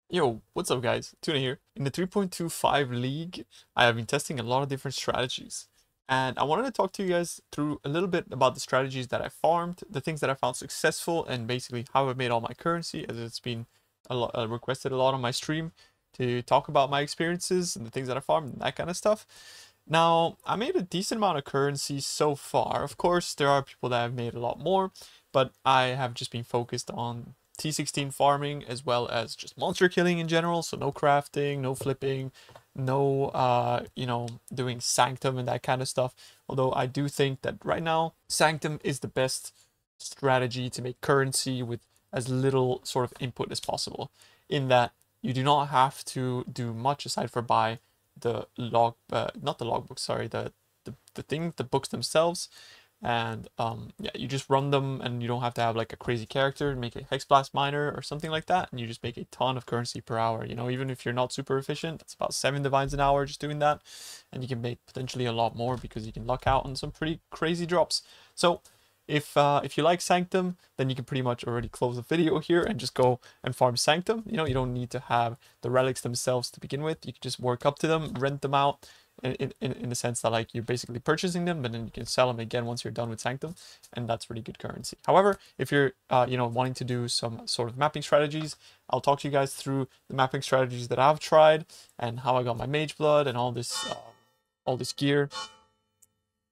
Yo, what's up guys? Tuna here. In the 3.25 league, I have been testing a lot of different strategies. And I wanted to talk to you guys through a little bit about the strategies that I farmed, the things that I found successful, and basically how I made all my currency, as it's been a lot requested a lot on my stream to talk about my experiences and the things that I farmed and that kind of stuff. Now, I made a decent amount of currency so far. Of course, there are people that have made a lot more, but I have just been focused on T16 farming as well as just monster killing in general. So no crafting, no flipping, no doing sanctum and that kind of stuff. Although I do think that right now sanctum is the best strategy to make currency with as little sort of input as possible, in that you do not have to do much aside for buy the log, not the logbook, sorry, the books themselves. And yeah, you just run them and you don't have to have like a crazy character, make a hex blast miner or something like that, and you just make a ton of currency per hour. Even if you're not super efficient, it's about 7 divines an hour just doing that, and you can make potentially a lot more because you can luck out on some pretty crazy drops. So if you like sanctum, then you can pretty much already close the video here and just go and farm sanctum. You don't need to have the relics themselves to begin with. You can just work up to them, rent them out, in the sense that like you're basically purchasing them, but then you can sell them again once you're done with sanctum, and that's really good currency. However, if you're wanting to do some sort of mapping strategies, I'll talk to you guys through the mapping strategies that I've tried and how I got my mage blood and all this gear,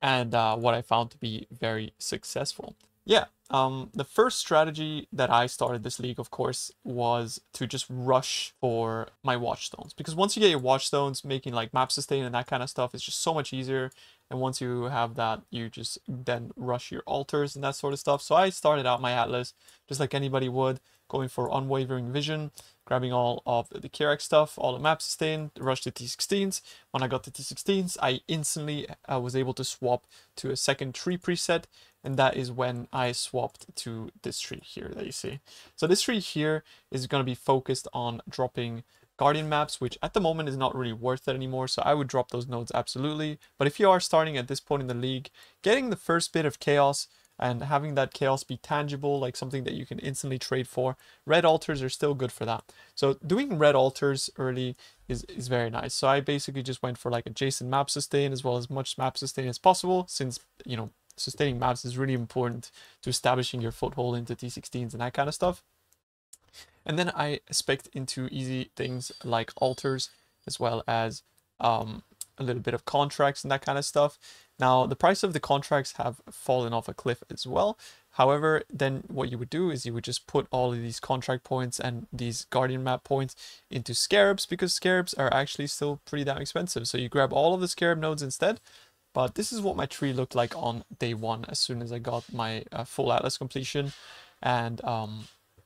and what I found to be very successful. Yeah, the first strategy that I started this league, of course, was to just rush for my watchstones. Because once you get your watchstones, making like map sustain and that kind of stuff is just so much easier. And once you have that, you just then rush your altars and that sort of stuff. So I started out my atlas just like anybody would, going for unwavering vision, grabbing all of the Kirac stuff, all the map sustain, rush to T16s. When I got to T16s, I instantly was able to swap to a second tree preset, and that is when I swapped to this tree here that you see. So this tree here is going to be focused on dropping Guardian maps, which at the moment is not really worth it anymore, so I would drop those nodes absolutely. But if you are starting at this point in the league, getting the first bit of chaos and having that chaos be tangible, like something that you can instantly trade for, red altars are still good for that. So doing red altars early is very nice. So I basically just went for like adjacent map sustain as well as much map sustain as possible, since sustaining maps is really important to establishing your foothold into T16s and that kind of stuff. And then I spec'd into easy things like altars, as well as a little bit of contracts and that kind of stuff. Now, the price of the contracts have fallen off a cliff as well. However, then what you would do is you would just put all of these contract points and these guardian map points into scarabs, because scarabs are actually still pretty damn expensive. So you grab all of the scarab nodes instead. But this is what my tree looked like on day one, as soon as I got my full atlas completion. And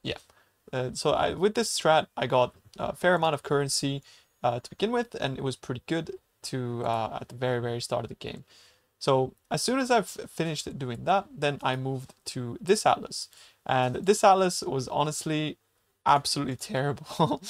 yeah. So with this strat, I got a fair amount of currency to begin with, and it was pretty good to at the very start of the game. So as soon as I've finished doing that, then I moved to this atlas. And this atlas was honestly absolutely terrible.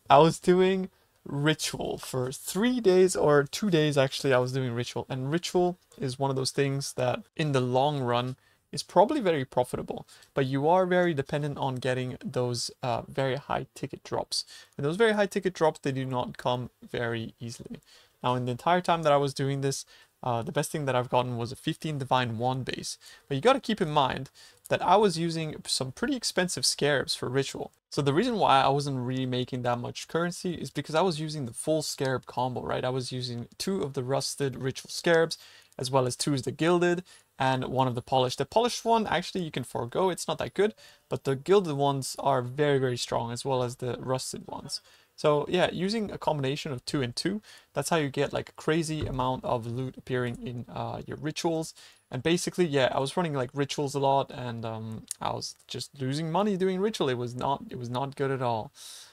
I was doing ritual for 3 days, or 2 days actually. I was doing ritual, and ritual is one of those things that in the long run is probably very profitable, but you are very dependent on getting those very high ticket drops, and those very high ticket drops, they do not come very easily. Now, in the entire time that I was doing this, the best thing that I've gotten was a 15 divine wand base, but you got to keep in mind that I was using some pretty expensive scarabs for ritual. So the reason why I wasn't really making that much currency is because I was using the full scarab combo, right? I was using 2 of the rusted ritual scarabs, as well as 2 of the gilded, and 1 of the polished. The polished one, actually, you can forego. It's not that good, but the gilded ones are very strong, as well as the rusted ones. So yeah, using a combination of 2 and 2, that's how you get like a crazy amount of loot appearing in your rituals. And basically, yeah, I was running like rituals a lot, and I was just losing money doing ritual. It was not good at all.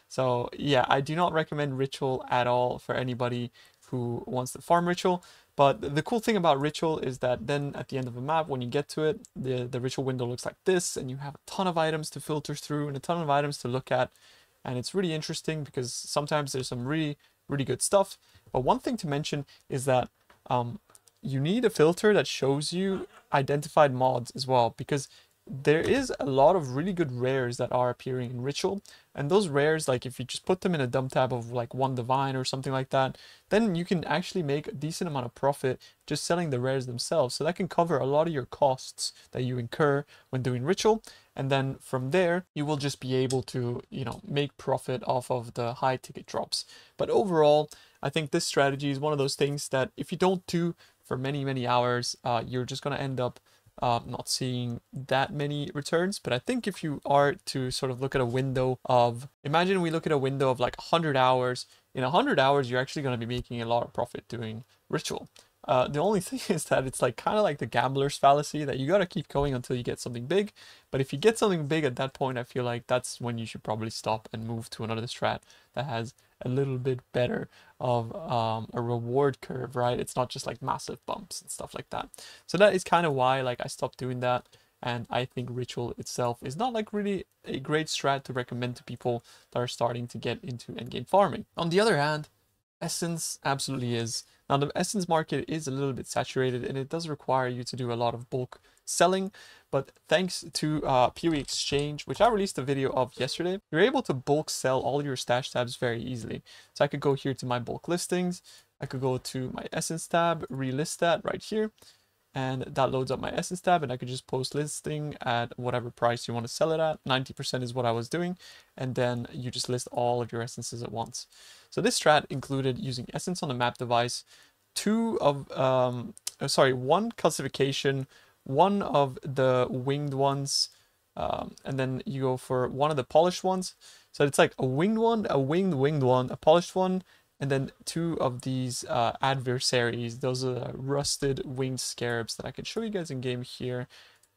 So yeah, I do not recommend ritual at all for anybody who wants to farm ritual. But the cool thing about ritual is that then at the end of the map, when you get to it, the ritual window looks like this, and you have a ton of items to filter through and a ton of items to look at. And it's really interesting because sometimes there's some really good stuff. But one thing to mention is that you need a filter that shows you identified mods as well, because there is a lot of really good rares that are appearing in Ritual. And those rares, like if you just put them in a dump tab of like 1 divine or something like that, then you can actually make a decent amount of profit just selling the rares themselves. So that can cover a lot of your costs that you incur when doing Ritual. And then from there, you will just be able to, you know, make profit off of the high ticket drops. But overall, I think this strategy is one of those things that if you don't do for many, many hours, you're just going to end up not seeing that many returns. But I think if you are to sort of look at a window of, imagine we look at a window of like 100 hours. In 100 hours, you're actually going to be making a lot of profit doing Ritual. The only thing is that it's like kind of like the gambler's fallacy that you got to keep going until you get something big. But if you get something big at that point, I feel like that's when you should probably stop and move to another strat that has a little bit better of a reward curve, right? It's not just like massive bumps and stuff like that. So that is kind of why like I stopped doing that. And I think Ritual itself is not like really a great strat to recommend to people that are starting to get into endgame farming. On the other hand, Essence absolutely is. Now the Essence market is a little bit saturated and it does require you to do a lot of bulk selling, but thanks to PoE Exchange, which I released a video of yesterday, you're able to bulk sell all your stash tabs very easily. So I could go here to my bulk listings, I could go to my Essence tab, relist that right here, and that loads up my Essence tab, and I could just post listing at whatever price you want to sell it at. 90% is what I was doing, and then you just list all of your essences at once. So this strat included using Essence on the map device, one calcification, one of the winged ones, and then you go for one of the polished ones. So it's like a winged one, a winged one, a polished one, and then 2 of these adversaries. Those are the rusted winged scarabs that I can show you guys in game here.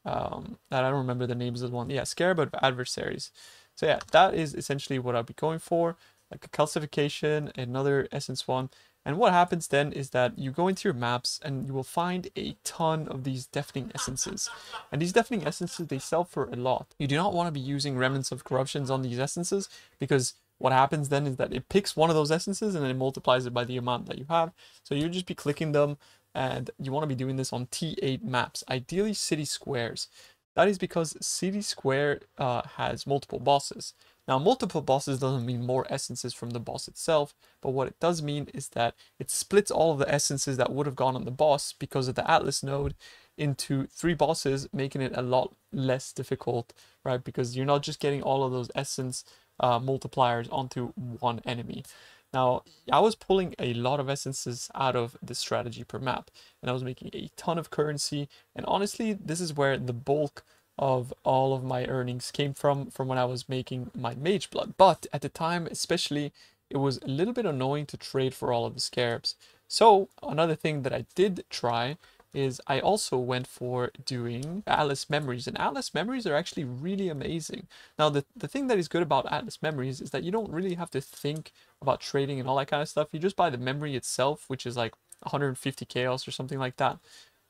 That I don't remember the names of the one. Yeah, scarab of adversaries. So yeah, that is essentially what I'll be going for. Like a calcification, another essence one. And what happens then is that you go into your maps and you will find a ton of these deafening essences. And these deafening essences, they sell for a lot. You do not want to be using remnants of corruptions on these essences, because what happens then is that it picks one of those essences and then it multiplies it by the amount that you have. So you'll just be clicking them, and you want to be doing this on T8 maps, ideally city squares. That is because city square has multiple bosses. Now, multiple bosses doesn't mean more essences from the boss itself, but what it does mean is that it splits all of the essences that would have gone on the boss because of the Atlas node into 3 bosses, making it a lot less difficult, right? Because you're not just getting all of those essence multipliers onto one enemy. Now, I was pulling a lot of essences out of this strategy per map, and I was making a ton of currency, and honestly, this is where the bulk of all of my earnings came from when I was making my mage blood. But at the time, especially, it was a little bit annoying to trade for all of the scarabs. So another thing that I did try is I also went for doing Atlas Memories, and Atlas Memories are actually really amazing. Now, the thing that is good about Atlas Memories is that you don't really have to think about trading and all that kind of stuff. You just buy the memory itself, which is like 150 chaos or something like that.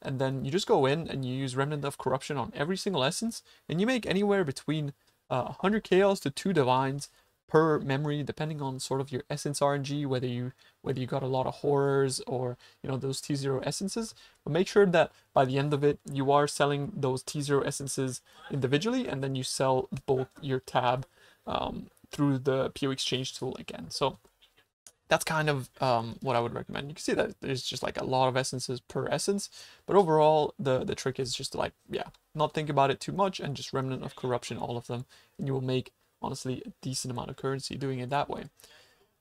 And then you just go in and you use Remnant of Corruption on every single essence, and you make anywhere between 100 chaos to 2 divines per memory, depending on sort of your essence RNG, whether you got a lot of horrors or, you know, those T0 essences. But make sure that by the end of it, you are selling those T0 essences individually, and then you sell both your tab through the PoE Exchange tool again. So that's kind of what I would recommend. You can see that there's just like a lot of essences per essence, but overall the trick is just to, like, yeah, not think about it too much and just Remnant of Corruption all of them, and you will make honestly a decent amount of currency doing it that way.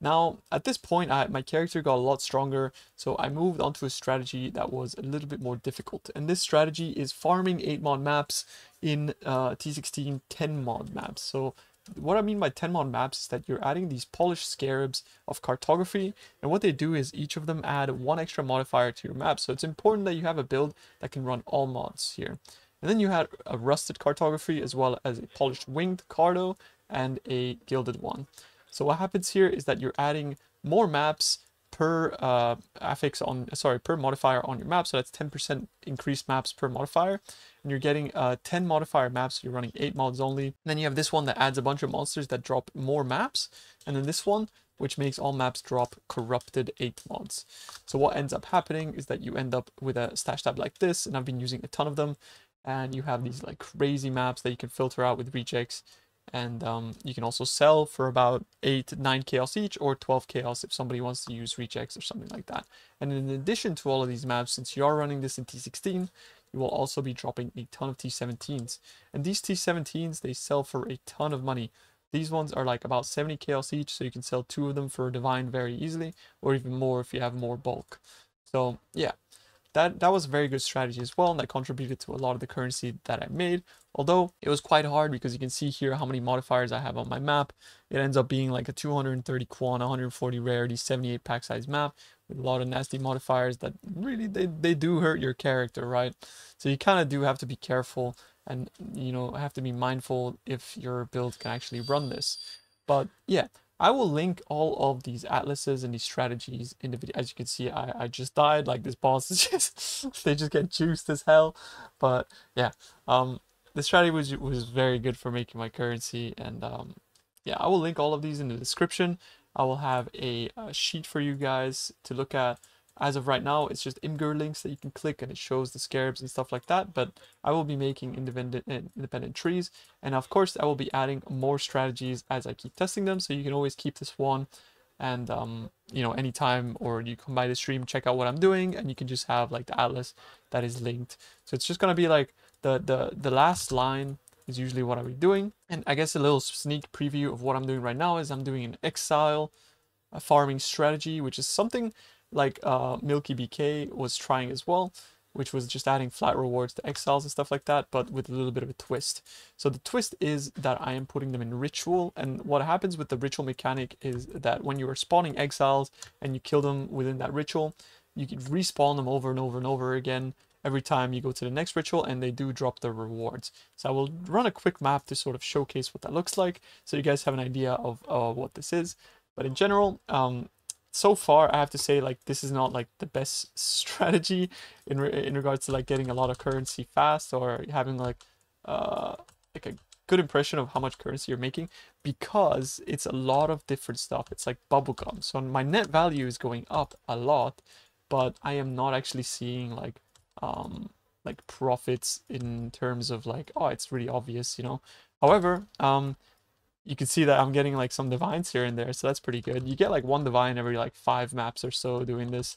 Now, at this point, my character got a lot stronger, so I moved on to a strategy that was a little bit more difficult. And this strategy is farming 8 mod maps in T16 10 mod maps. So what I mean by 10 mod maps is that you're adding these polished scarabs of cartography, and what they do is each of them add 1 extra modifier to your map. So it's important that you have a build that can run all mods here. And then you had a rusted cartography as well as a polished winged cardo and a gilded one. So what happens here is that you're adding more maps per per modifier on your map. So that's 10% increased maps per modifier, and you're getting 10 modifier maps. So you're running 8 mods only. And then you have this one that adds a bunch of monsters that drop more maps, and then this one which makes all maps drop corrupted 8 mods. So what ends up happening is that you end up with a stash tab like this, and I've been using a ton of them. and you have these like crazy maps that you can filter out with rejects. And you can also sell for about 8 9 chaos each, or 12 chaos if somebody wants to use rejects or something like that. And in addition to all of these maps, since you are running this in T16, you will also be dropping a ton of T17s. And these T17s, they sell for a ton of money. These ones are like about 70 chaos each, so you can sell 2 of them for divine very easily, or even more if you have more bulk. So yeah, that was a very good strategy as well, and that contributed to a lot of the currency that I made. Although it was quite hard, because you can see here how many modifiers I have on my map. It ends up being like a 230 quan, 140 rarity, 78 pack size map with a lot of nasty modifiers that really they do hurt your character, right? So you kind of do have to be careful, and you know, have to be mindful if your build can actually run this. But yeah, I will link all of these atlases and these strategies in the video. As you can see, I just died. Like, this boss is just they just get juiced as hell. But yeah, the strategy was very good for making my currency. And yeah, I will link all of these in the description. I will have a sheet for you guys to look at. As of right now, it's just Imgur links that you can click, and it shows the scarabs and stuff like that. But I will be making independent trees, and of course I will be adding more strategies as I keep testing them. So you can always keep this one, and you know, anytime, or you come by the stream, check out what I'm doing, and you can just have like the atlas that is linked. So it's just gonna be like the last line is usually what I'll be doing. And I guess a little sneak preview of what I'm doing right now is I'm doing an exile farming strategy, which is something like Milky BK was trying as well, which was just adding flat rewards to exiles and stuff like that, but with a little bit of a twist. So the twist is that I am putting them in ritual, and what happens with the ritual mechanic is that when you are spawning exiles and you kill them within that ritual, you can respawn them over and over and over again every time you go to the next ritual, and they do drop their rewards. So I will run a quick map to sort of showcase what that looks like, so you guys have an idea of what this is. But in general, so far I have to say, like, this is not like the best strategy in regards to like getting a lot of currency fast, or having like a good impression of how much currency you're making, because it's a lot of different stuff. It's like bubblegum, so my net value is going up a lot, but I am not actually seeing like profits in terms of like, oh, it's really obvious, you know. However, you can see that I'm getting like some divines here and there, so that's pretty good. You get like 1 divine every like 5 maps or so doing this.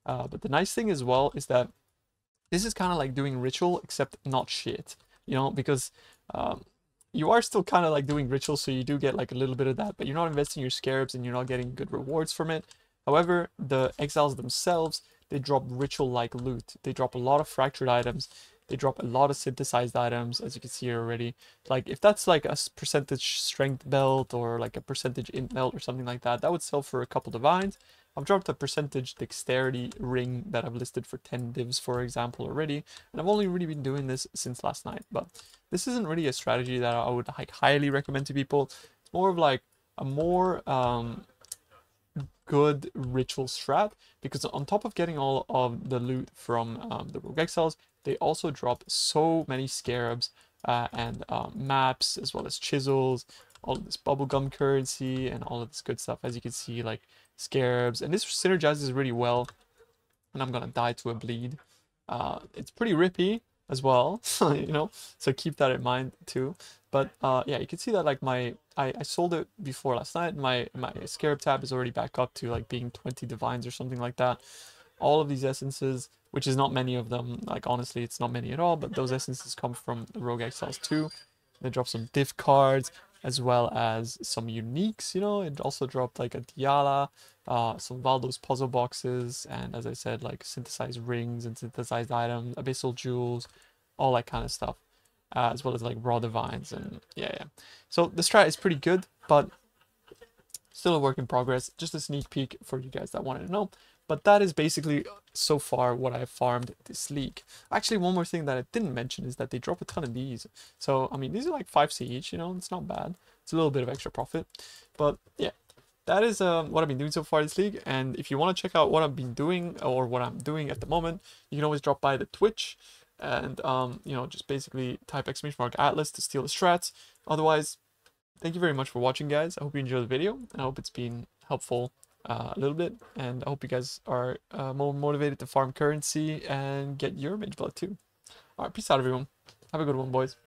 But the nice thing as well is that this is kind of like doing ritual, except not shit, you know, because you are still kind of like doing ritual, so you do get like a little bit of that, but you're not investing your scarabs and you're not getting good rewards from it. However, the exiles themselves, they drop ritual-like loot. They drop a lot of fractured items. They drop a lot of synthesized items, as you can see here already. Like, if that's like a percentage strength belt, or like a percentage int belt or something like that, that would sell for a couple divines. I've dropped a percentage dexterity ring that I've listed for 10 divs, for example, already. And I've only really been doing this since last night. But this isn't really a strategy that I would like highly recommend to people. It's more of like a more good ritual strat, because on top of getting all of the loot from the rogue exiles, they also drop so many scarabs and maps, as well as chisels, all of this bubblegum currency, and all of this good stuff. As you can see, like scarabs, and this synergizes really well. And I'm gonna die to a bleed. It's pretty rippy as well, you know, so keep that in mind too. But yeah, you can see that like I sold it before last night. My scarab tab is already back up to like being 20 divines or something like that. All of these essences, which is not many of them, like honestly it's not many at all, but those essences come from the rogue exiles too. They drop some div cards, as well as some uniques, you know. It also dropped like a Diala, some Valdo's puzzle boxes, and as I said, like synthesized rings and synthesized items, abyssal jewels, all that kind of stuff, as well as like raw divines. And yeah. So the strat is pretty good, but still a work in progress. Just a sneak peek for you guys that wanted to know. But that is basically so far what I've farmed this league. Actually, one more thing that I didn't mention is that they drop a ton of these. So, I mean, these are like 5C each, you know, it's not bad. It's a little bit of extra profit. But yeah, that is what I've been doing so far this league. And if you want to check out what I've been doing, or what I'm doing at the moment, you can always drop by the Twitch and, you know, just basically type !Atlas to steal the strats. Otherwise, thank you very much for watching, guys. I hope you enjoyed the video, and I hope it's been helpful a little bit, and I hope you guys are more motivated to farm currency and get your mage blood too. Alright, peace out, everyone. Have a good one, boys.